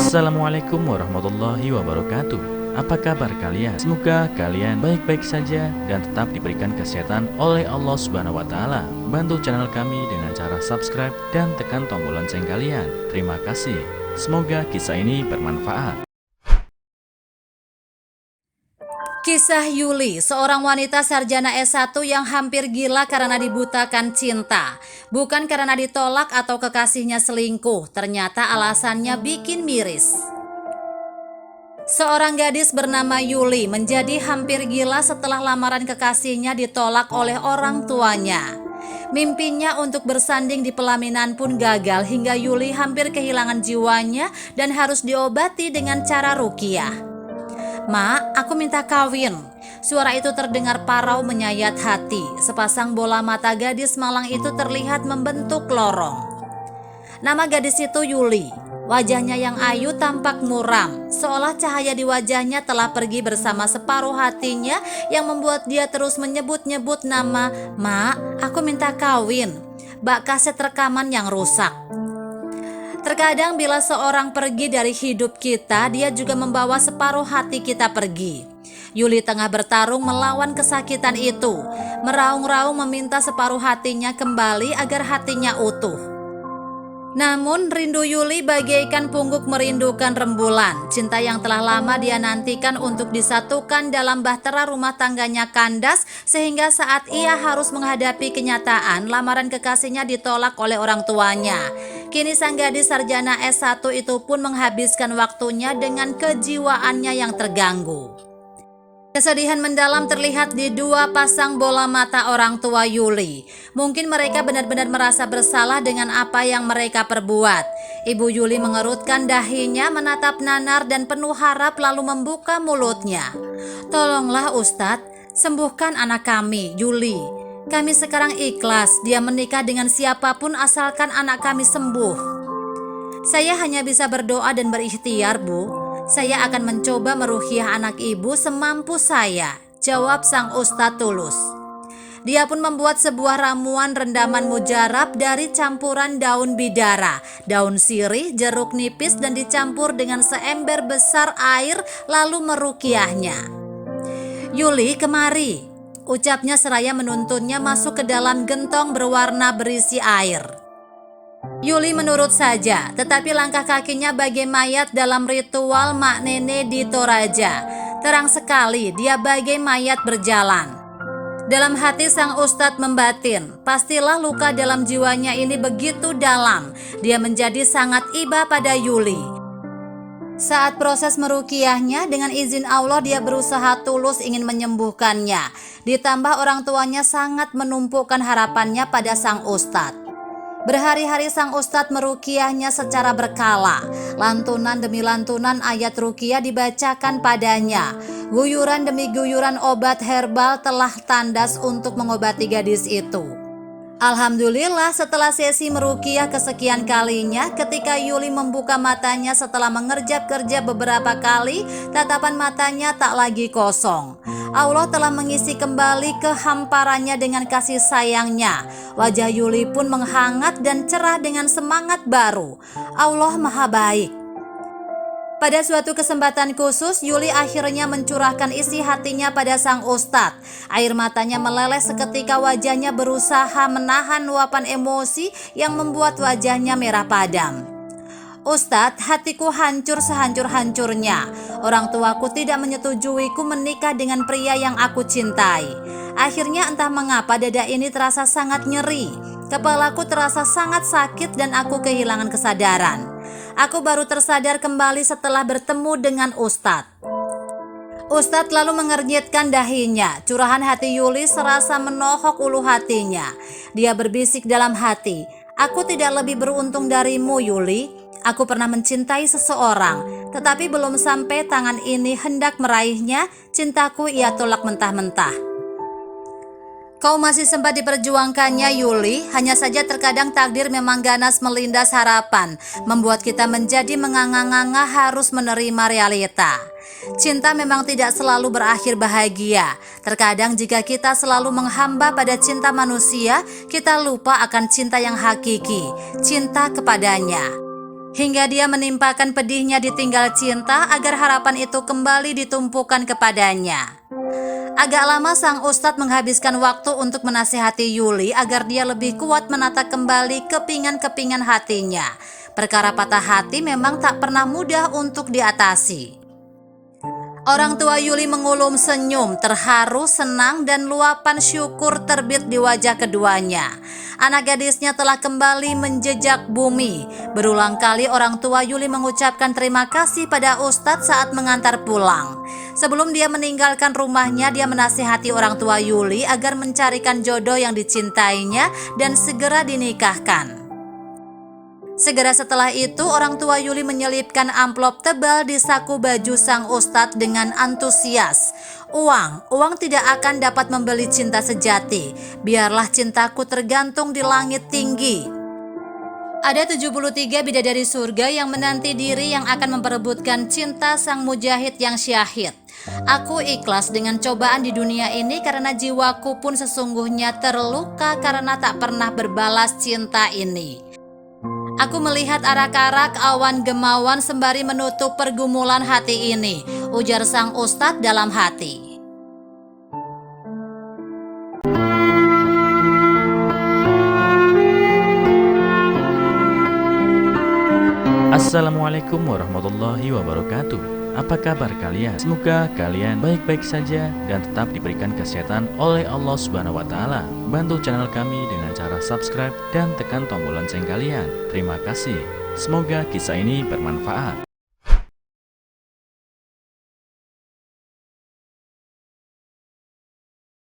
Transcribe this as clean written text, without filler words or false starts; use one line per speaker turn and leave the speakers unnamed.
Assalamualaikum warahmatullahi wabarakatuh. Apa kabar kalian? Semoga kalian baik-baik saja dan tetap diberikan kesehatan oleh Allah Subhanahu wa taala. Bantu channel kami dengan cara subscribe dan tekan tombol lonceng kalian. Terima kasih. Semoga kisah ini bermanfaat.
Kisah Yuli, seorang wanita sarjana S1 yang hampir gila karena dibutakan cinta. Bukan karena ditolak atau kekasihnya selingkuh, ternyata alasannya bikin miris. Seorang gadis bernama Yuli menjadi hampir gila setelah lamaran kekasihnya ditolak oleh orang tuanya. Mimpinya untuk bersanding di pelaminan pun gagal hingga Yuli hampir kehilangan jiwanya dan harus diobati dengan cara ruqyah. "Ma, aku minta kawin." Suara itu terdengar parau menyayat hati. Sepasang bola mata gadis malang itu terlihat membentuk lorong. Nama gadis itu Yuli. Wajahnya yang ayu tampak muram, seolah cahaya di wajahnya telah pergi bersama separuh hatinya yang membuat dia terus menyebut-nyebut nama "Ma, aku minta kawin." Bak kaset rekaman yang rusak. Terkadang bila seorang pergi dari hidup kita, dia juga membawa separuh hati kita pergi. Yuli tengah bertarung melawan kesakitan itu, meraung-raung meminta separuh hatinya kembali agar hatinya utuh. Namun rindu Yuli bagaikan pungguk merindukan rembulan. Cinta yang telah lama dia nantikan untuk disatukan dalam bahtera rumah tangganya kandas, sehingga saat ia harus menghadapi kenyataan lamaran kekasihnya ditolak oleh orang tuanya. Kini sang gadis sarjana S1 itu pun menghabiskan waktunya dengan kejiwaannya yang terganggu. Kesedihan mendalam terlihat di dua pasang bola mata orang tua Yuli. Mungkin mereka benar-benar merasa bersalah dengan apa yang mereka perbuat. Ibu Yuli mengerutkan dahinya, menatap nanar dan penuh harap lalu membuka mulutnya. "Tolonglah Ustadz, sembuhkan anak kami, Yuli. Kami sekarang ikhlas, dia menikah dengan siapapun asalkan anak kami sembuh." "Saya hanya bisa berdoa dan berikhtiar, Bu. Saya akan mencoba meruqyah anak ibu semampu saya," jawab sang ustadz tulus. Dia pun membuat sebuah ramuan rendaman mujarab dari campuran daun bidara, daun sirih, jeruk nipis dan dicampur dengan seember besar air lalu meruqyahnya. "Yuli, kemari," ucapnya seraya menuntunnya masuk ke dalam gentong berwarna berisi air. Yuli menurut saja, tetapi langkah kakinya bagai mayat dalam ritual Mak Nene di Toraja. Terang sekali dia bagai mayat berjalan. Dalam hati sang ustadz membatin, pastilah luka dalam jiwanya ini begitu dalam. Dia menjadi sangat iba pada Yuli. Saat proses meruqyahnya, dengan izin Allah dia berusaha tulus ingin menyembuhkannya. Ditambah orang tuanya sangat menumpukan harapannya pada sang ustadz. Berhari-hari sang ustadz meruqyahnya secara berkala. Lantunan demi lantunan ayat ruqyah dibacakan padanya. Guyuran demi guyuran obat herbal telah tandas untuk mengobati gadis itu. Alhamdulillah, setelah sesi meruqyah kesekian kalinya, ketika Yuli membuka matanya setelah mengerjap-kerjap beberapa kali, tatapan matanya tak lagi kosong. Allah telah mengisi kembali kehamparannya dengan kasih sayangnya. Wajah Yuli pun menghangat dan cerah dengan semangat baru. Allah Maha Baik. Pada suatu kesempatan khusus, Yuli akhirnya mencurahkan isi hatinya pada sang ustadz. Air matanya meleleh seketika, wajahnya berusaha menahan luapan emosi yang membuat wajahnya merah padam. "Ustadz, hatiku hancur sehancur-hancurnya. Orang tuaku tidak menyetujuiku menikah dengan pria yang aku cintai. Akhirnya entah mengapa dada ini terasa sangat nyeri. Kepalaku terasa sangat sakit dan aku kehilangan kesadaran. Aku baru tersadar kembali setelah bertemu dengan Ustadz." Ustadz lalu mengernyitkan dahinya. Curahan hati Yuli serasa menohok ulu hatinya. Dia berbisik dalam hati, "Aku tidak lebih beruntung darimu, Yuli. Aku pernah mencintai seseorang, tetapi belum sampai tangan ini hendak meraihnya, cintaku ia tolak mentah-mentah. Kau masih sempat diperjuangkannya, Yuli. Hanya saja terkadang takdir memang ganas melindas harapan, membuat kita menjadi menganga-nganga harus menerima realita. Cinta memang tidak selalu berakhir bahagia. Terkadang jika kita selalu menghamba pada cinta manusia, kita lupa akan cinta yang hakiki, cinta kepadanya. hingga dia menimpakan pedihnya ditinggal cinta agar harapan itu kembali ditumpukan kepadanya. Agak lama sang ustadz menghabiskan waktu untuk menasihati Yuli agar dia lebih kuat menata kembali kepingan-kepingan hatinya. Perkara patah hati memang tak pernah mudah untuk diatasi. Orang tua Yuli mengulum senyum, terharu, senang, dan luapan syukur terbit di wajah keduanya. Anak gadisnya telah kembali menjejak bumi. Berulang kali orang tua Yuli mengucapkan terima kasih pada Ustadz saat mengantar pulang. Sebelum dia meninggalkan rumahnya, dia menasihati orang tua Yuli agar mencarikan jodoh yang dicintainya dan segera dinikahkan. Segera setelah itu, orang tua Yuli menyelipkan amplop tebal di saku baju sang ustadz dengan antusias. Uang tidak akan dapat membeli cinta sejati. Biarlah cintaku tergantung di langit tinggi. Ada 73 bidadari surga yang menanti diri yang akan memperebutkan cinta sang mujahid yang syahid. Aku ikhlas dengan cobaan di dunia ini karena jiwaku pun sesungguhnya terluka karena tak pernah berbalas cinta ini. Aku melihat arak-arak awan gemawan sembari menutup pergumulan hati ini, ujar sang ustadz dalam hati.
Assalamualaikum warahmatullahi wabarakatuh. Apa kabar kalian? Semoga kalian baik-baik saja dan tetap diberikan kesehatan oleh Allah Subhanahu wa Ta'ala. Bantu channel kami dengan cara subscribe dan tekan tombol lonceng kalian. Terima kasih. Semoga kisah ini bermanfaat.